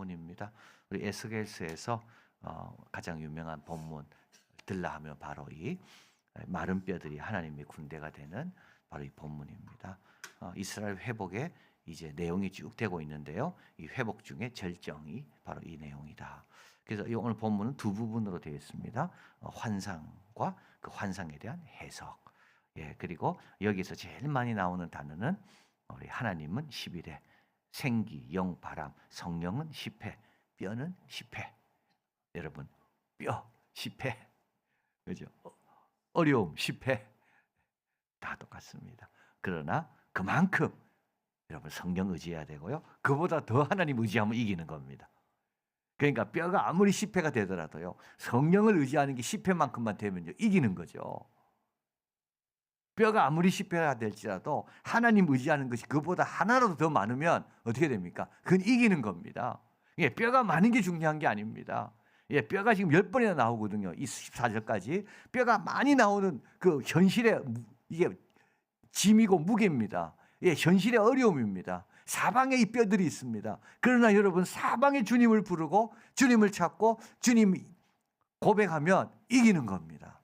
본문입니다. 우리 에스겔서에서 가장 유명한 본문 들라 하면 바로 이 마른 뼈들이 하나님의 군대가 되는 바로 이 본문입니다. 이스라엘 회복의 이제 내용이 쭉 되고 있는데요. 이 회복 중에 절정이 바로 이 내용이다. 그래서 오늘 본문은 두 부분으로 되어 있습니다. 환상과 그 환상에 대한 해석. 예, 그리고 여기서 제일 많이 나오는 단어는 우리 하나님은 11회, 생기, 영, 바람, 성령은 10회, 뼈는 10회. 여러분, 뼈 10회, 그죠? 어려움 10회 다 똑같습니다. 그러나 그만큼 여러분 성령 의지해야 되고요. 그보다 더 하나님 의지하면 이기는 겁니다. 그러니까 뼈가 아무리 10회가 되더라도요. 성령을 의지하는 게 10회만큼만 되면요. 이기는 거죠. 뼈가 아무리 10회가 될지라도 하나님 의지하는 것이 그보다 하나라도 더 많으면 어떻게 됩니까? 그건 이기는 겁니다. 예, 뼈가 많은 게 중요한 게 아닙니다. 예, 뼈가 지금 10번이나 나오거든요. 이 14절까지. 뼈가 많이 나오는 그 현실의 이게 짐이고 무게입니다. 예, 현실의 어려움입니다. 사방에 이 뼈들이 있습니다. 그러나 여러분 사방에 주님을 부르고 주님을 찾고 주님 고백하면 이기는 겁니다.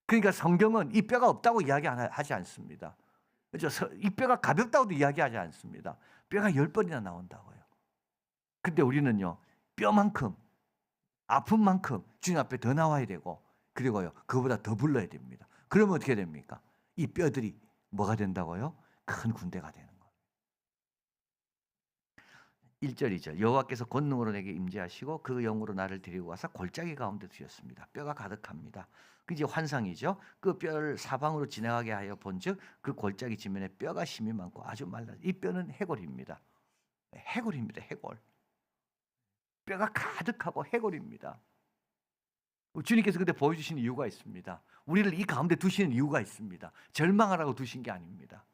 그러니까 성경은 이 뼈가 없다고 이야기하지 않습니다. 그렇죠? 이 뼈가 가볍다고도 이야기하지 않습니다. 뼈가 10번이나 나온다고요. 근데 우리는요. 뼈만큼 아픈 만큼 주님 앞에 더 나와야 되고 그리고요. 그보다 더 불러야 됩니다. 그러면 어떻게 됩니까? 이 뼈들이 뭐가 된다고요? 큰 군대가 되는 거예요. 1절 2절 여호와께서 권능으로 내게 임재하시고 그 영으로 나를 데리고 가서 골짜기 가운데 두셨습니다. 뼈가 가득합니다. 그 이제 환상이죠. 그 뼈를 사방으로 지나가게 하여 본즉 그 골짜기 지면에 뼈가 심이 많고 아주 말라. 이 뼈는 해골입니다. 해골입니다. 해골. 뼈가 가득하고 해골입니다. 주님께서 그때 보여주신 이유가 있습니다. 우리를 이 가운데 두시는 이유가 있습니다. 절망하라고 두신 게 아닙니다.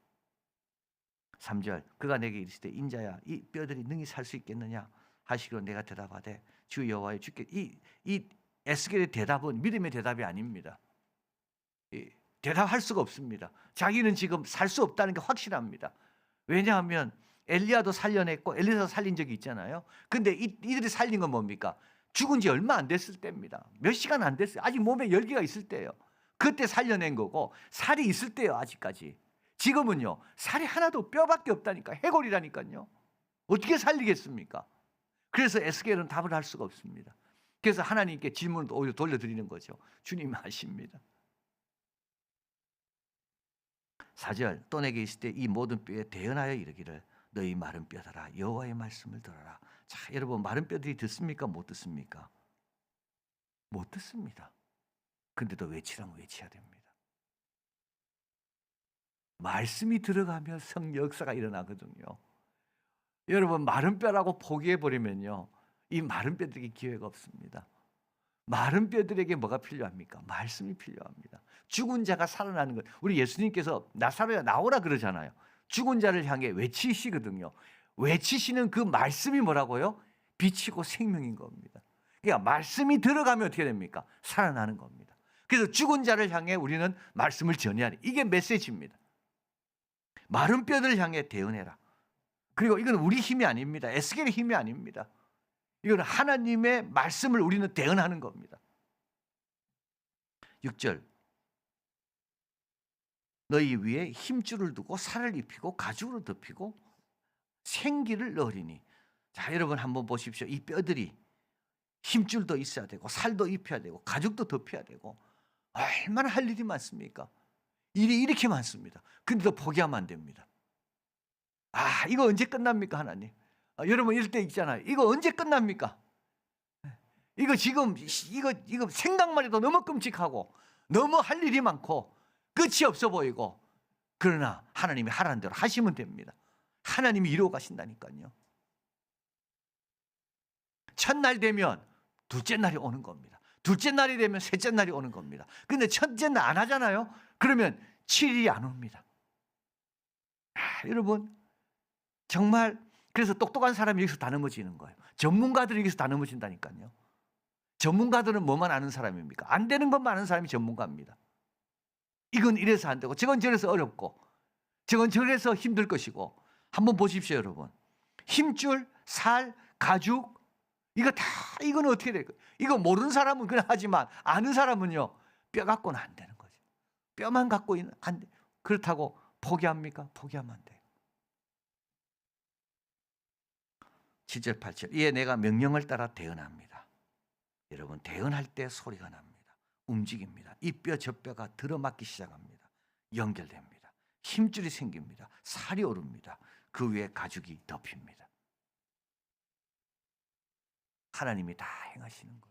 3절 그가 내게 이르시되 인자야 이 뼈들이 능히 살 수 있겠느냐 하시기로 내가 대답하되 주 여호와여 주께 이 에스겔의 대답은 믿음의 대답이 아닙니다. 대답할 수가 없습니다. 자기는 지금 살 수 없다는 게 확실합니다. 왜냐하면 엘리야도 살려냈고 엘리사도 살린 적이 있잖아요. 근데 이들이 살린 건 뭡니까? 죽은 지 얼마 안 됐을 때입니다. 몇 시간 안 됐어요. 아직 몸에 열기가 있을 때예요. 그때 살려낸 거고 살이 있을 때예요. 아직까지. 지금은요. 살이 하나도 뼈밖에 없다니까. 해골이라니까요. 어떻게 살리겠습니까? 그래서 에스겔은 답을 할 수가 없습니다. 그래서 하나님께 질문을 오히려 돌려드리는 거죠. 주님 아십니다. 4절 또 내게 있을 때 이 모든 뼈에 대언하여 이르기를 너희 마른 뼈들아 여호와의 말씀을 들어라. 자, 여러분 마른 뼈들이 듣습니까? 못 듣습니까? 못 듣습니다. 근데도 외치라면 외쳐야 됩니다. 말씀이 들어가면 성령 역사가 일어나거든요. 여러분 마른 뼈라고 포기해버리면요. 이 마른 뼈들에게 기회가 없습니다. 마른 뼈들에게 뭐가 필요합니까? 말씀이 필요합니다. 죽은 자가 살아나는 것. 우리 예수님께서 나사로야 나오라 그러잖아요. 죽은 자를 향해 외치시거든요. 외치시는 그 말씀이 뭐라고요? 빛이고 생명인 겁니다. 그러니까 말씀이 들어가면 어떻게 됩니까? 살아나는 겁니다. 그래서 죽은 자를 향해 우리는 말씀을 전해야 돼. 이게 메시지입니다. 마른 뼈들을 향해 대언해라. 그리고 이건 우리 힘이 아닙니다. 에스겔의 힘이 아닙니다. 이건 하나님의 말씀을 우리는 대언하는 겁니다. 6절 너희 위에 힘줄을 두고 살을 입히고 가죽으로 덮이고 생기를 넣으리니. 자, 여러분 한번 보십시오. 이 뼈들이 힘줄도 있어야 되고 살도 입혀야 되고 가죽도 덮여야 되고 얼마나 할 일이 많습니까? 일이 이렇게 많습니다. 근데도 포기하면 안 됩니다. 아, 이거 언제 끝납니까, 하나님? 여러분 이럴 때 있잖아요. 이거 언제 끝납니까? 이거 지금 이거 생각만 해도 너무 끔찍하고 너무 할 일이 많고 끝이 없어 보이고 그러나 하나님이 하라는 대로 하시면 됩니다. 하나님이 이루어 가신다니까요. 첫날 되면 둘째 날이 오는 겁니다. 둘째 날이 되면 셋째 날이 오는 겁니다. 근데 첫째 날 안 하잖아요. 그러면 7일이 안 옵니다. 여러분 정말 그래서 똑똑한 사람이 여기서 다 넘어지는 거예요. 전문가들이 여기서 다 넘어진다니까요. 전문가들은 뭐만 아는 사람입니까? 안 되는 것만 아는 사람이 전문가입니다. 이건 이래서 안 되고 저건 저래서 어렵고 저건 저래서 힘들 것이고 한번 보십시오 여러분. 힘줄, 살, 가죽, 이거 다 이거는 어떻게 될까요? 이거 모르는 사람은 그냥 하지만 아는 사람은요, 뼈 갖고는 안 되는 거죠. 뼈만 갖고 있는 안 돼. 그렇다고 포기합니까? 포기하면 안 돼요. 7절 8절. 이에 내가 명령을 따라 대언합니다. 여러분, 대언할 때 소리가 납니다. 움직입니다. 이 뼈 저 뼈가 들어맞기 시작합니다. 연결됩니다. 힘줄이 생깁니다. 살이 오릅니다. 그 위에 가죽이 덮입니다. 하나님이 다 행하시는 거예요.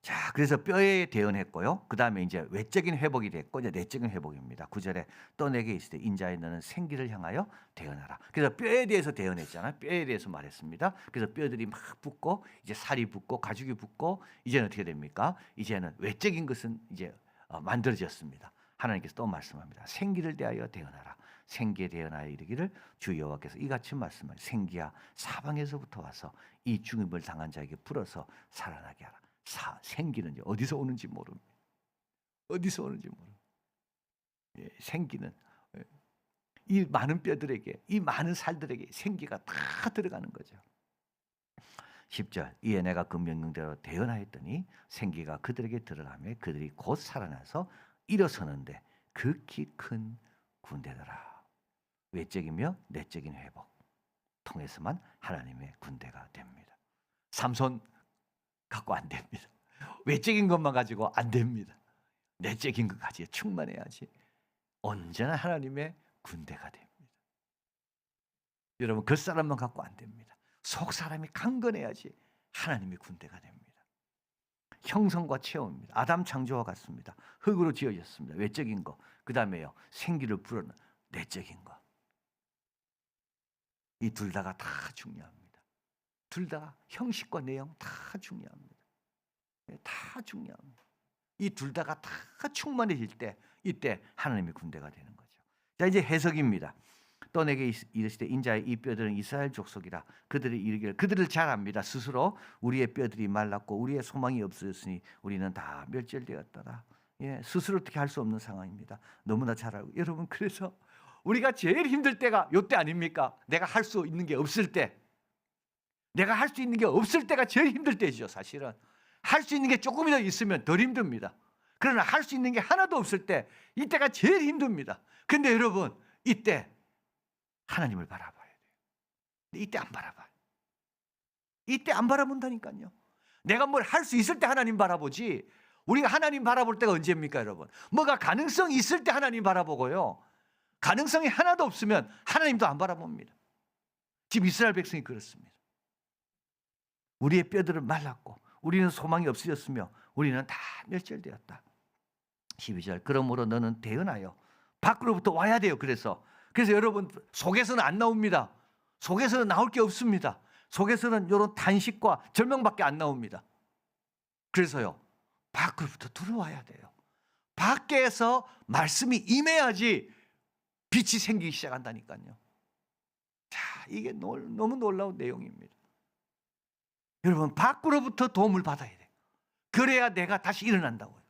자, 그래서 뼈에 대언했고요. 그 다음에 이제 외적인 회복이 됐고, 이제 내적인 회복입니다. 9절에 또 내게 있을 때 인자의 너는 생기를 향하여 대언하라. 그래서 뼈에 대해서 대언했잖아요. 뼈에 대해서 말했습니다. 그래서 뼈들이 막 붙고, 이제 살이 붙고, 가죽이 붙고, 이제는 어떻게 됩니까? 이제는 외적인 것은 이제 만들어졌습니다. 하나님께서 또 말씀합니다. 생기를 대하여 대언하라. 생기에 대언하여 이르기를 주 여호와께서 이같이 말씀하시니 생기야 사방에서부터 와서 이 죽임을 당한 자에게 불어서 살아나게 하라. 생기는 어디서 오는지 모릅니다. 어디서 오는지 모릅니다. 예, 생기는 이 많은 뼈들에게, 이 많은 살들에게 생기가 다 들어가는 거죠. 10절 이에 내가 그 명령대로 대언하였더니 생기가 그들에게 들어가며 그들이 곧 살아나서 일어서는데 극히 큰 군대더라. 외적이며 내적인 회복 통해서만 하나님의 군대가 됩니다. 삼손 갖고 안 됩니다. 외적인 것만 가지고 안 됩니다. 내적인 것 가지고 충만해야지 언제나 하나님의 군대가 됩니다. 여러분, 겉사람만 갖고 안 됩니다. 속사람이 강건해야지 하나님의 군대가 됩니다. 형성과 체험입니다. 아담 창조와 같습니다. 흙으로 지어졌습니다. 외적인 거. 그 다음에요, 생기를 불어넣는 내적인 거. 이 둘 다가 다 중요합니다. 둘 다 형식과 내용 다 중요합니다. 다 중요합니다. 이 둘 다가 다 충만해질 때 이때 하나님의 군대가 되는 거죠. 자, 이제 해석입니다. 또 내게 이르시되 인자의 이 뼈들은 이스라엘 족속이라. 그들이 이르기를, 그들을 잘 압니다. 스스로 우리의 뼈들이 말랐고 우리의 소망이 없어졌으니 우리는 다 멸절되었더라. 예, 스스로 어떻게 할 수 없는 상황입니다. 너무나 잘 알고. 여러분, 그래서 우리가 제일 힘들 때가 이때 아닙니까? 내가 할 수 있는 게 없을 때. 내가 할 수 있는 게 없을 때가 제일 힘들 때죠. 사실은 할 수 있는 게 조금이라도 있으면 덜 힘듭니다. 그러나 할 수 있는 게 하나도 없을 때 이때가 제일 힘듭니다. 근데 여러분, 이때 하나님을 바라봐야 돼요. 근데 이때 안 바라봐요. 이때 안 바라본다니까요. 내가 뭘 할 수 있을 때 하나님 바라보지, 우리가 하나님 바라볼 때가 언제입니까, 여러분? 뭐가 가능성이 있을 때 하나님 바라보고요, 가능성이 하나도 없으면 하나님도 안 바라봅니다. 지금 이스라엘 백성이 그렇습니다. 우리의 뼈들은 말랐고 우리는 소망이 없어졌으며 우리는 다 멸절되었다. 12절 그러므로 너는 대언하여 밖으로부터 와야 돼요. 그래서 여러분, 속에서는 안 나옵니다. 속에서는 나올 게 없습니다. 속에서는 이런 단식과 절망밖에 안 나옵니다. 그래서요, 밖으로부터 들어와야 돼요. 밖에서 말씀이 임해야지 빛이 생기기 시작한다니까요. 자, 이게 너무 놀라운 내용입니다. 여러분, 밖으로부터 도움을 받아야 돼요. 그래야 내가 다시 일어난다고요.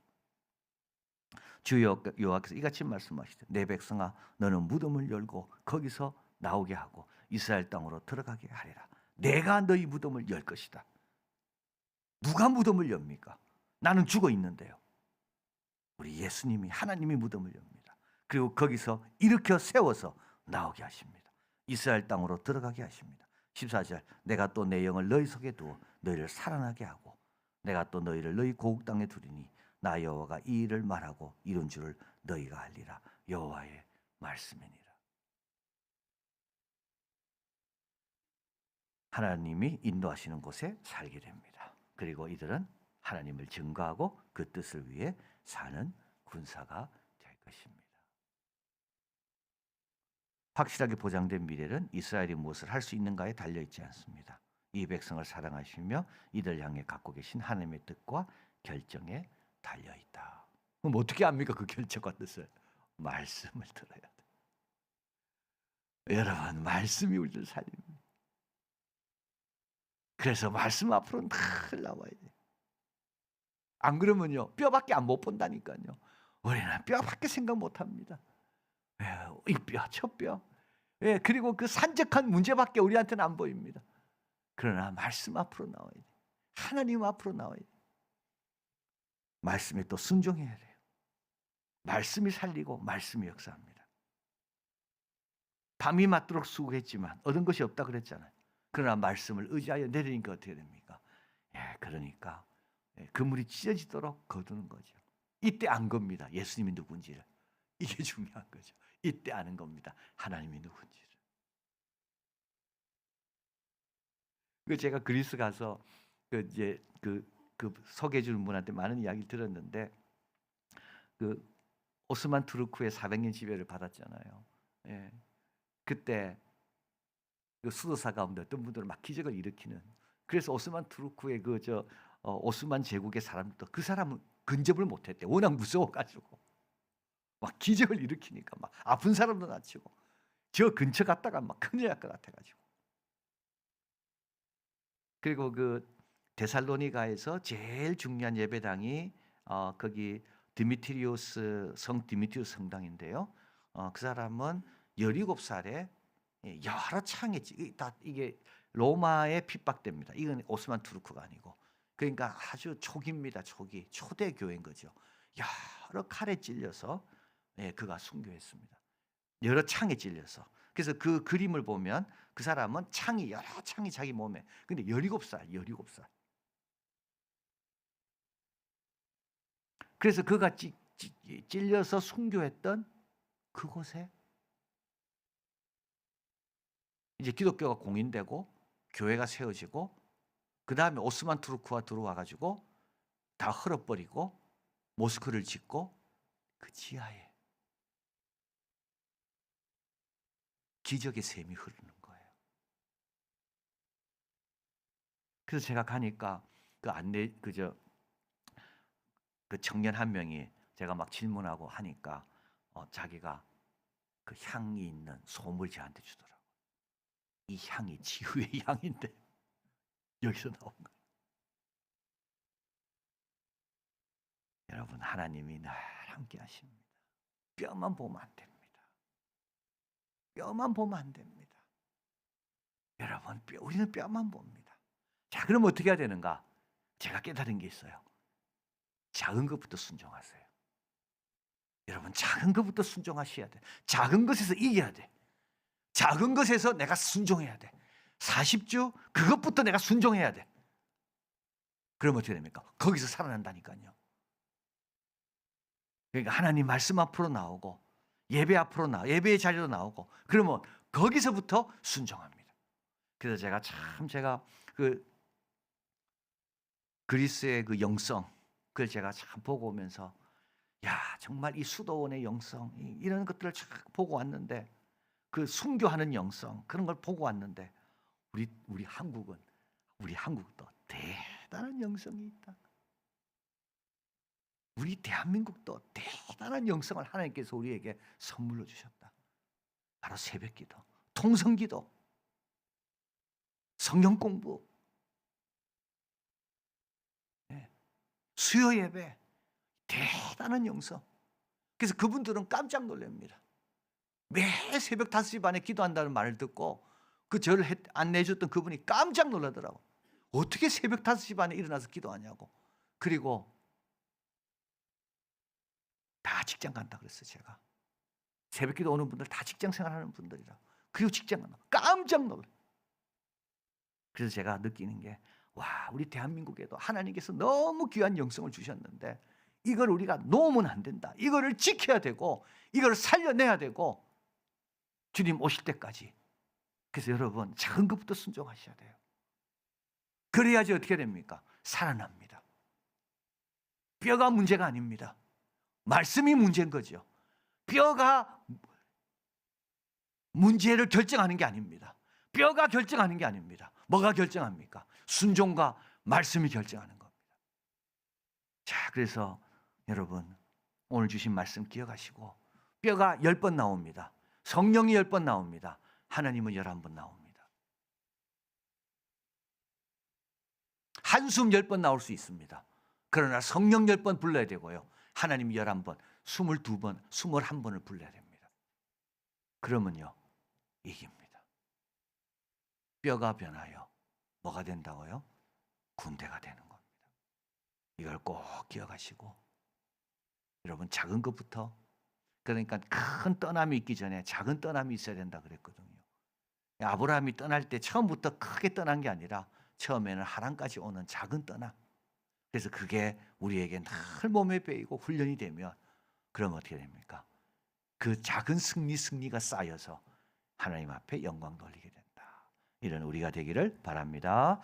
주 여호와께서 이같이 말씀하시되 내 백성아 너는 무덤을 열고 거기서 나오게 하고 이스라엘 땅으로 들어가게 하리라. 내가 너희 무덤을 열 것이다. 누가 무덤을 엽니까? 나는 죽어 있는데요. 우리 예수님이, 하나님이 무덤을 엽니다. 그리고 거기서 일으켜 세워서 나오게 하십니다. 이스라엘 땅으로 들어가게 하십니다. 14절 내가 또 내 영을 너희 속에 두어 너희를 살아나게 하고 내가 또 너희를 너희 고국 땅에 두리니 나 여호와가 이 일을 말하고 이룬 줄을 너희가 알리라. 여호와의 말씀이니라. 하나님이 인도하시는 곳에 살게 됩니다. 그리고 이들은 하나님을 증거하고 그 뜻을 위해 사는 군사가 될 것입니다. 확실하게 보장된 미래는 이스라엘이 무엇을 할 수 있는가에 달려있지 않습니다. 이 백성을 사랑하시며 이들 향해 갖고 계신 하나님의 뜻과 결정에 달려있다. 그럼 어떻게 압니까? 그 결정과 뜻을? 말씀을 들어야 돼. 여러분, 말씀이 우리를 살립니다. 그래서 말씀 앞으로는 다 나와야 돼. 안 그러면요, 뼈밖에 못 본다니까요. 우리는 뼈밖에 생각 못 합니다. 이 뼈, 저 뼈. 예, 그리고 그 산적한 문제밖에 우리한테는 안 보입니다. 그러나 말씀 앞으로 나와야 돼. 하나님 앞으로 나와야 돼. 말씀에 또 순종해야 돼요. 말씀이 살리고 말씀이 역사합니다. 밤이 맞도록 수고했지만 얻은 것이 없다 그랬잖아요. 그러나 말씀을 의지하여 내리니까 어떻게 됩니까? 예, 그러니까 그물이 찢어지도록 거두는 거죠. 이때 안 겁니다. 예수님이 누군지를. 이게 중요한 거죠. 이때 아는 겁니다. 하나님이 누군지를. 그 제가 그리스 가서 이제 그 소개해 주는 분한테 많은 이야기를 들었는데 그 오스만 투르크의 400년 지배를 받았잖아요. 예. 그때 그 수도사 가운데 어떤 분들은 막 기적을 일으키는. 그래서 오스만 투르크의 오스만 제국의 사람들도 그 사람은 근접을 못했대. 워낙 무서워가지고 막 기적을 일으키니까 막 아픈 사람도 다치고 저 근처 갔다가 막 큰일 날 것 같아가지고. 그리고 그 데살로니가에서 제일 중요한 예배당이 거기 성 디미트리우스 성당인데요. 그 사람은 17살에 여러 창에 이게 로마에 핍박됩니다. 이건 오스만 투르크가 아니고. 그러니까 아주 초기입니다. 초대 교회인 거죠. 여러 칼에 찔려서 그가 순교했습니다. 여러 창에 찔려서. 그래서 그 그림을 보면 그 사람은 여러 창이 자기 몸에. 근데 17살. 그래서 그가 찔려서 순교했던 그곳에 이제 기독교가 공인되고 교회가 세워지고 그다음에 오스만 투르크가 들어와 가지고 다 헐어버리고 모스크를 짓고 그 지하에 기적의 샘이 흐르는 거예요. 그래서 제가 가니까 그 청년 한 명이 제가 막 질문하고 하니까 자기가 그 향이 있는 솜을 저한테 주더라고요. 이 향이 지후의 향인데 여기서 나온 거예요. 여러분, 하나님이 늘 함께 하십니다. 뼈만 보면 안 됩니다. 뼈만 보면 안 됩니다. 여러분, 우리는 뼈만 봅니다. 자, 그럼 어떻게 해야 되는가? 제가 깨달은 게 있어요. 작은 것부터 순종하세요. 여러분, 작은 것부터 순종하셔야 돼. 작은 것에서 이겨야 돼. 작은 것에서 내가 순종해야 돼. 40주 그것부터 내가 순종해야 돼. 그럼 어떻게 됩니까? 거기서 살아난다니까요. 그러니까 하나님 말씀 앞으로 나오고 예배 앞으로 예배의 자리로 나오고 그러면 거기서부터 순종합니다. 그래서 제가 그 그리스의 그 영성 그걸 제가 참 보고 오면서 야, 정말 이 수도원의 영성 이런 것들을 참 보고 왔는데 그 순교하는 영성 그런 걸 보고 왔는데 우리 한국도 대단한 영성이 있다. 우리 대한민국도 대단한 영성을 하나님께서 우리에게 선물로 주셨다. 바로 새벽기도, 통성기도, 성경 공부, 수요 예배, 대단한 영성. 그래서 그분들은 깜짝 놀랍니다. 매 새벽 5시 반에 기도한다는 말을 듣고 그 저를 안내해줬던 그분이 깜짝 놀라더라고. 어떻게 새벽 5시 반에 일어나서 기도하냐고. 그리고 다 직장 간다 그랬어요. 제가 새벽 기도 오는 분들 다 직장 생활하는 분들이라. 그리고 직장 간다. 깜짝 놀라. 그래서 제가 느끼는 게 와, 우리 대한민국에도 하나님께서 너무 귀한 영성을 주셨는데 이걸 우리가 놓으면 안 된다. 이거를 지켜야 되고 이걸 살려내야 되고 주님 오실 때까지. 그래서 여러분 작은 것부터 순종하셔야 돼요. 그래야지 어떻게 됩니까? 살아납니다. 뼈가 문제가 아닙니다. 말씀이 문제인 거죠. 뼈가 문제를 결정하는 게 아닙니다. 뼈가 결정하는 게 아닙니다. 뭐가 결정합니까? 순종과 말씀이 결정하는 겁니다. 자, 그래서 여러분 오늘 주신 말씀 기억하시고 뼈가 10번 나옵니다. 성령이 10번 나옵니다. 하나님은 11번 나옵니다. 한숨 10번 나올 수 있습니다. 그러나 성령 10번 불러야 되고요. 하나님 11번, 22번, 21번을 불러야 됩니다. 그러면요. 이깁니다. 뼈가 변하여 뭐가 된다고요? 군대가 되는 겁니다. 이걸 꼭 기억하시고 여러분 작은 것부터 그러니까 큰 떠남이 있기 전에 작은 떠남이 있어야 된다 그랬거든요. 아브라함이 떠날 때 처음부터 크게 떠난 게 아니라 처음에는 하란까지 오는 작은 떠남. 그래서 그게 우리에게 늘 몸에 배이고 훈련이 되면 그럼 어떻게 됩니까? 그 작은 승리가 쌓여서 하나님 앞에 영광 돌리게 된다. 이런 우리가 되기를 바랍니다.